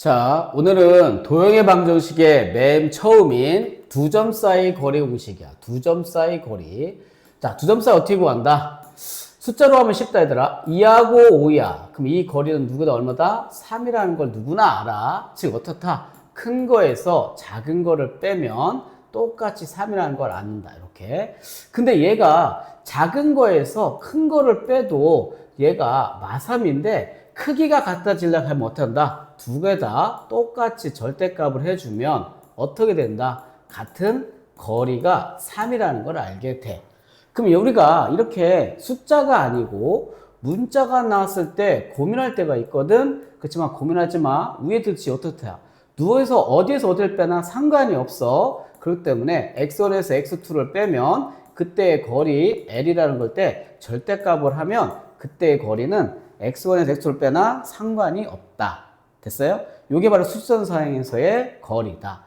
자, 오늘은 도형의 방정식의 맨 처음인 두 점 사이 거리 공식이야. 두 점 사이 거리. 자, 두 점 사이 어떻게 구한다? 숫자로 하면 쉽다 얘들아. 2하고 5야. 그럼 이 거리는 누구다 얼마다? 3이라는 걸 누구나 알아. 즉 어떻다? 큰 거에서 작은 거를 빼면 똑같이 3이라는 걸 안다. 이렇게. 근데 얘가 작은 거에서 큰 거를 빼도 얘가 마삼인데 크기가 같아지려고 하면 어떻게 한다? 두 개 다 똑같이 절대값을 해주면 어떻게 된다? 같은 거리가 3이라는 걸 알게 돼. 그럼 우리가 이렇게 숫자가 아니고 문자가 나왔을 때 고민할 때가 있거든. 그렇지만 고민하지 마. 위에 들지 어떻게 해? 누워서 어디에서 어디를 빼나 상관이 없어. 그렇기 때문에 x1에서 x2를 빼면 그때의 거리 L이라는 걸 때 절대값을 하면 그때의 거리는 x1에서 x2를 빼나 상관이 없다. 됐어요? 이게 바로 수직선상에서의 거리다.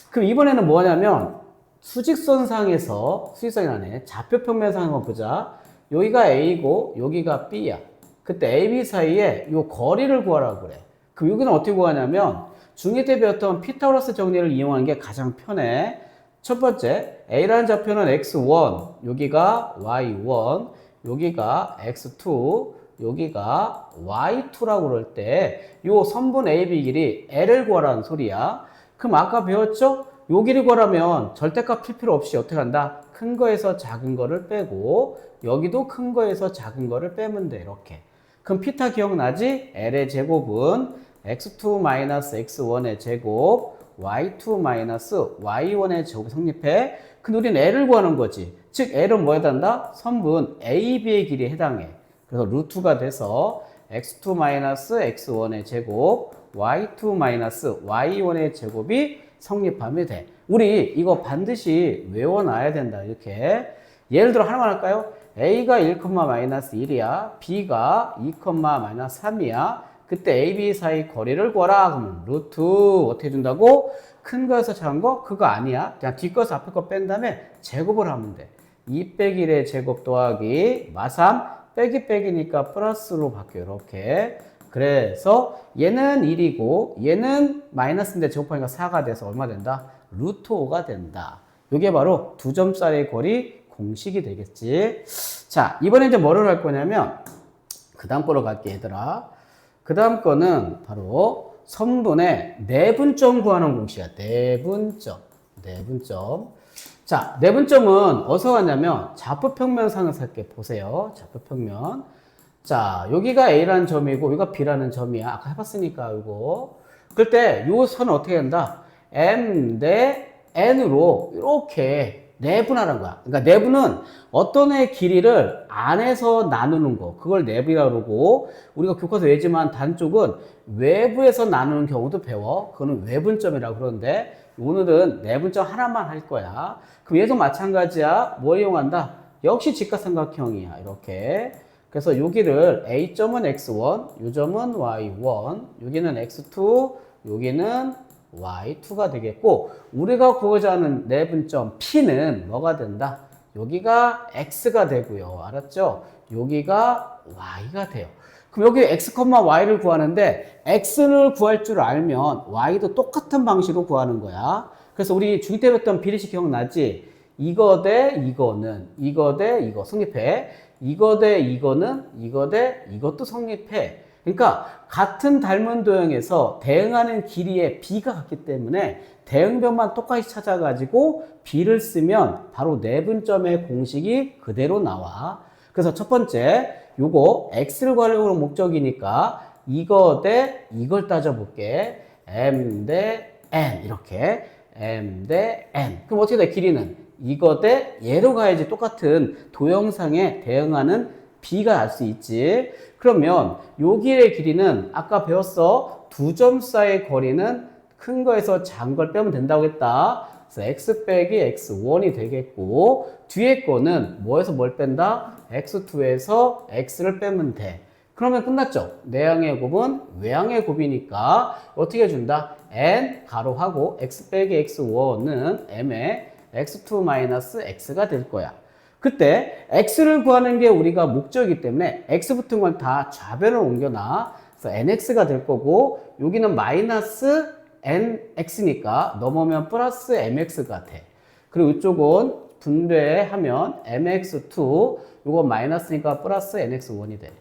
그럼 이번에는 뭐냐면 수직선상에서 수직선이라네. 좌표평면상 한번 보자. 여기가 A고 여기가 B야. 그때 A, B 사이에 이 거리를 구하라고 그래. 그럼 여기는 어떻게 구하냐면 중2 때 배웠던 피타고라스 정리를 이용하는 게 가장 편해. 첫 번째, A라는 좌표는 X1, 여기가 Y1, 여기가 X2, 여기가 Y2라고 그럴 때 요 선분 AB 길이 L을 구하라는 소리야. 그럼 아까 배웠죠? 요 길이 구하려면 절대값 필 필요 없이 어떻게 한다? 큰 거에서 작은 거를 빼고 여기도 큰 거에서 작은 거를 빼면 돼. 이렇게. 그럼 피타 기억나지? L의 제곱은 X2-X1의 제곱 Y2-Y1의 제곱이 성립해. 근데 우리는 L을 구하는 거지. 즉 L은 뭐에 해당한다? 선분 AB의 길이에 해당해. 그래서 루트가 돼서 x2-x1의 제곱 y2-y1의 제곱이 성립하면 돼. 우리 이거 반드시 외워놔야 된다. 이렇게 예를 들어 하나만 할까요? a가 1,-1이야. b가 2,-3이야. 그때 a, b 사이 거리를 구하라. 그러면 루트 어떻게 준다고? 큰 거에서 작은 거? 그거 아니야. 그냥 뒷거에서 앞에 거 뺀 다음에 제곱을 하면 돼. 2 빼기 1의 제곱 더하기 마3 빼기 빼기니까 플러스로 바뀌어요. 이렇게. 그래서 얘는 1이고 얘는 마이너스인데 제곱하니까 4가 돼서 얼마 된다? 루트 5가 된다. 이게 바로 두 점짜리 거리 공식이 되겠지. 자, 이번에 이제 뭐를 할 거냐면 그 다음 거로 갈게 얘들아. 그 다음 거는 바로 선분의 내분점 구하는 공식이야. 내분점. 자, 내분점은 어디서 왔냐면 좌표평면상에서 할게. 보세요. 좌표평면. 자, 여기가 A라는 점이고 여기가 B라는 점이야. 아까 해봤으니까 이거. 그럴 때 이 선은 어떻게 한다? M 대 N으로 이렇게 내분하는 거야. 그러니까 내분은 어떤 애 길이를 안에서 나누는 거. 그걸 내분이라고 그러고 우리가 교과서 외지만 단쪽은 외부에서 나누는 경우도 배워. 그거는 외분점이라고 그러는데 오늘은 내분점 하나만 할 거야. 그럼 얘도 마찬가지야. 뭐 이용한다? 역시 직각삼각형이야. 이렇게. 그래서 여기를 A점은 X1, 이 점은 Y1, 여기는 X2, 여기는 Y2가 되겠고 우리가 구하고자 하는 내분점 P는 뭐가 된다? 여기가 X가 되고요. 알았죠? 여기가 Y가 돼요. 그럼 여기 X, Y를 구하는데 X를 구할 줄 알면 Y도 똑같은 방식으로 구하는 거야. 그래서 우리 중2 때 배웠던 비례식 기억나지? 이거 대 이거는 이거 대 이거 성립해. 이거 대 이거는 이거 대 이것도 성립해. 그러니까 같은 닮은 도형에서 대응하는 길이의 B가 같기 때문에 대응변만 똑같이 찾아가지고 B를 쓰면 바로 내분점의 공식이 그대로 나와. 그래서 첫 번째 요거 X를 구하려고 하는 목적이니까 이거 대 이걸 따져볼게. M 대 N 이렇게 M 대 N. 그럼 어떻게 돼? 길이는 이거 대 얘로 가야지 똑같은 도형상에 대응하는 B가 알 수 있지. 그러면 요 길의 길이는 아까 배웠어. 두 점 사이의 거리는 큰 거에서 작은 걸 빼면 된다고 했다. 그래서 x 빼기 x1이 되겠고 뒤에 거는 뭐에서 뭘 뺀다? x2에서 x를 빼면 돼. 그러면 끝났죠. 내항의 곱은 외항의 곱이니까 어떻게 해준다? n 가로하고 x 빼기 x1은 m의 x2-x가 될 거야. 그때 x를 구하는 게 우리가 목적이기 때문에 x 붙은 건 다 좌변을 옮겨놔. 그래서 nx가 될 거고 여기는 마이너스 nx니까 넘어오면 플러스 mx가 돼. 그리고 이쪽은 분배하면 mx2 요거 마이너스니까 플러스 nx1이 돼.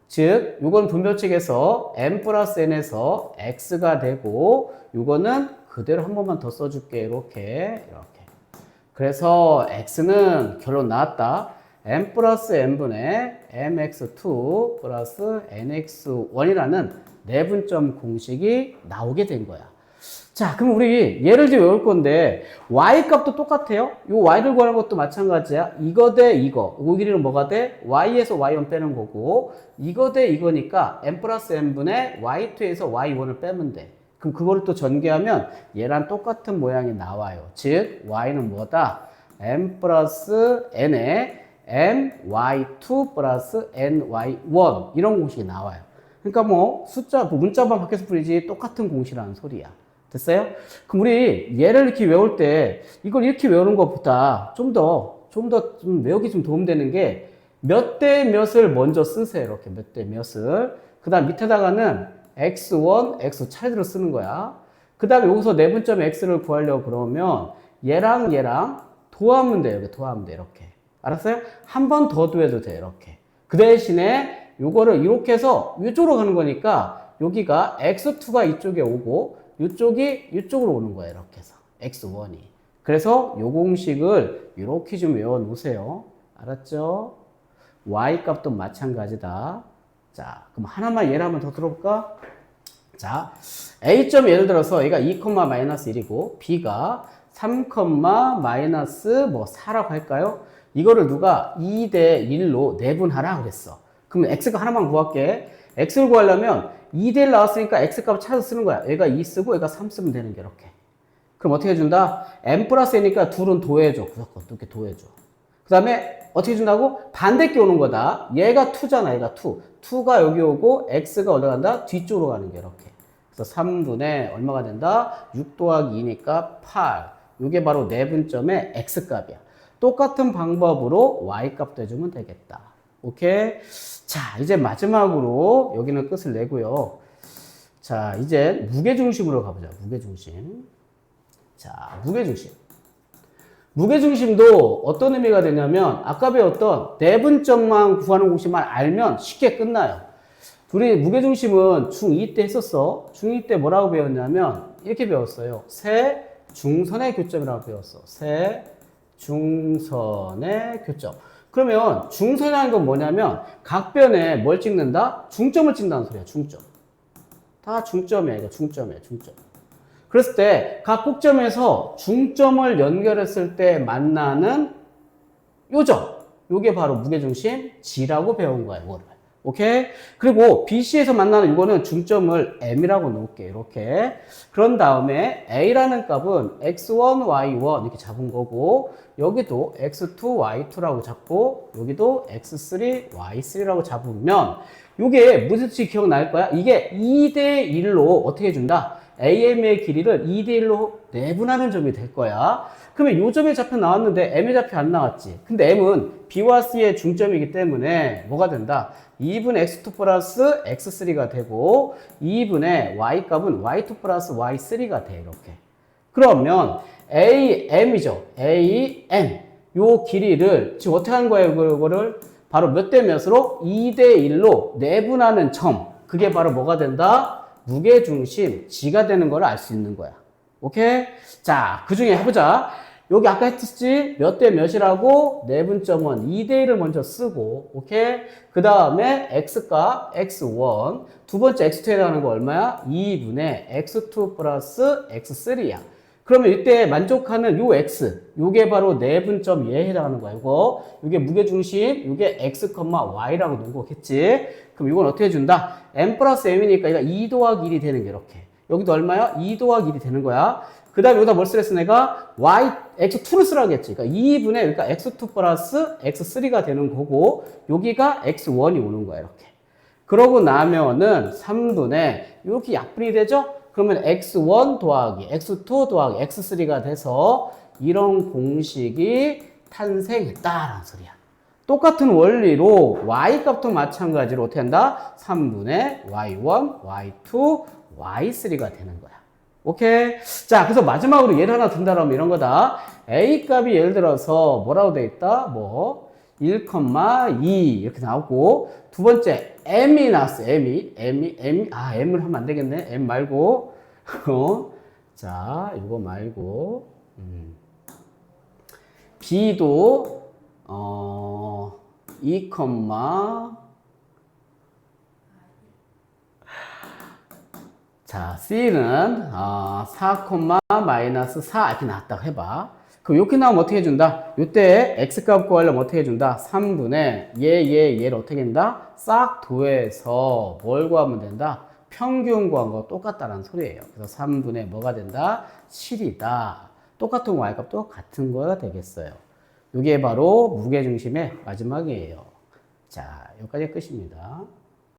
즉 요건 분배책에서 m 플러스 n에서 x가 되고 요거는 그대로 한 번만 더 써줄게. 이렇게. 그래서 x는 결론 나왔다. m 플러스 n분의 mx2 플러스 nx1이라는 내분점 공식이 나오게 된 거야. 자, 그럼 우리 예를 들어 외울 건데 y 값도 똑같아요. 요 y를 구하는 것도 마찬가지야. 이거 대 이거. 이 길이는 뭐가 돼? y에서 y1 빼는 거고 이거 대 이거니까 m 플러스 n분의 y2에서 y1을 빼면 돼. 그럼 그거를 또 전개하면 얘랑 똑같은 모양이 나와요. 즉 y는 뭐다? m 플러스 n에 my2 플러스 ny1 이런 공식이 나와요. 그러니까 뭐 숫자 문자만 바뀌어서 풀이지 똑같은 공식이라는 소리야. 됐어요? 그럼 우리 얘를 이렇게 외울 때 이걸 이렇게 외우는 것보다 좀 더 외우기 좀 도움되는 게 몇 대 몇을 먼저 쓰세요. 이렇게 몇 대 몇을. 그 다음 밑에다가는 x1, x 차례대로 쓰는 거야. 그 다음에 여기서 내분점 x를 구하려고 그러면 얘랑 도하면 돼요. 이렇게 도하면 돼. 이렇게. 알았어요? 한 번 더 도해도 돼. 이렇게. 그 대신에 요거를 이렇게 해서 이쪽으로 가는 거니까 여기가 x2가 이쪽에 오고 이쪽이 이쪽으로 오는 거예요. 이렇게 해서 x1이. 그래서 요 공식을 이렇게 좀 외워 놓으세요. 알았죠? y 값도 마찬가지다. 자, 그럼 하나만 예를 한번 더 들어볼까? 자, a점 예를 들어서 얘가 2, 마이너스 1이고 b가 3, 마이너스 뭐 4라고 할까요? 이거를 누가 2 대 1로 내분하라 그랬어. 그럼 x가 하나만 구할게. x를 구하려면 2대 1 나왔으니까 x값을 찾아서 쓰는 거야. 얘가 2 쓰고 얘가 3 쓰면 되는 게 이렇게. 그럼 어떻게 해준다? m 플러스 n이니까 둘은 도해줘. 무조건 이렇게 도해줘. 그 다음에 어떻게 준다고? 반대께 오는 거다. 얘가 2잖아. 얘가 2. 2가 여기 오고 x가 올라간다. 뒤쪽으로 가는 게 이렇게. 그래서 3분의 얼마가 된다? 6 더하기 2니까 8. 이게 바로 내분점의 x값이야. 똑같은 방법으로 y값도 해주면 되겠다. 오케이? 자, 이제 마지막으로 여기는 끝을 내고요. 자, 이제 무게중심으로 가보자. 무게중심. 자, 무게중심. 무게중심도 어떤 의미가 되냐면 아까 배웠던 내분점만 구하는 공식만 알면 쉽게 끝나요. 우리 무게중심은 중2 때 했었어. 중2 때 뭐라고 배웠냐면 이렇게 배웠어요. 세 중선의 교점이라고 배웠어. 세 중선의 교점. 그러면 중선이라는 건 뭐냐면 각 변에 뭘 찍는다? 중점을 찍는다는 소리야. 중점. 다 중점이야. 이거 중점이야. 중점. 그랬을 때 각 꼭점에서 중점을 연결했을 때 만나는 요점. 요게 바로 무게중심 G라고 배운 거야. 이거를. 오케이? 그리고 BC에서 만나는 이거는 중점을 M이라고 놓을게. 이렇게. 그런 다음에 A라는 값은 X1, Y1 이렇게 잡은 거고 여기도 X2, Y2라고 잡고 여기도 X3, Y3라고 잡으면 이게 무슨 뜻이 기억날 거야? 이게 2대 1로 어떻게 해준다? AM의 길이를 2대 1로 내분하는 점이 될 거야. 그러면 요 점의 좌표 나왔는데 M의 좌표 안 나왔지. 근데 M은 B와 C의 중점이기 때문에 뭐가 된다? 2분의 X2 플러스 X3가 되고 2분의 Y 값은 Y2 플러스 Y3가 돼. 이렇게. 그러면 AM이죠. AM. 요 길이를 지금 어떻게 하는 거예요? 이거를 바로 몇 대 몇으로? 2대 1로 내분하는 점. 그게 바로 뭐가 된다? 무게중심 G가 되는 걸 알 수 있는 거야. 오케이? 자, 그 중에 해보자. 여기 아까 했었지? 몇 대 몇이라고? 내분점은 2대 1을 먼저 쓰고, 오케이? 그 다음에 X값 X1. 두 번째 X2에 해당하는 거 얼마야? 2분의 X2 플러스 X3야. 그러면 이때 만족하는 요 X, 요게 바로 내분점 얘에 해당하는 거야. 요게 무게중심, 요게 X, Y라고 놓은 거겠지? 그럼 이건 어떻게 해준다? M 플러스 M이니까 얘가 2 더하기 1이 되는 게 이렇게. 여기도 얼마야? 2 더하기 1이 되는 거야. 그 다음에 여기다 뭘 쓰랬어? 내가 Y, X2를 쓰라고 했지. 그러니까 2분의, 그러니까 X2 플러스 X3가 되는 거고, 여기가 X1이 오는 거야. 이렇게. 그러고 나면은 3분의, 이렇게 약분이 되죠? 그러면 X1 더하기 X2 더하기 X3가 돼서 이런 공식이 탄생했다라는 소리야. 똑같은 원리로 y 값도 마찬가지로 어떻게 한다? 3분의 y1, y2, y3가 되는 거야. 오케이? 자, 그래서 마지막으로 예를 하나 든다라면 이런 거다. a 값이 예를 들어서 뭐라고 돼 있다? 뭐 1,2 이렇게 나오고 두 번째 m이 나왔어. m을 하면 안 되겠네. m 말고 자, 이거 말고 b도 2, 자, C는 4, 마이너스 4 이렇게 나왔다고 해봐. 그럼 이렇게 나오면 어떻게 해준다? 이때 X값 구하려면 어떻게 해준다? 3분의 얘를 어떻게 한다? 싹 더해서 뭘 구하면 된다? 평균 구한 거 똑같다라는 소리예요. 그래서 3분의 뭐가 된다? 7이다. 똑같은 Y값도 같은 거가 되겠어요. 이게 바로 무게중심의 마지막이에요. 자, 여기까지 끝입니다.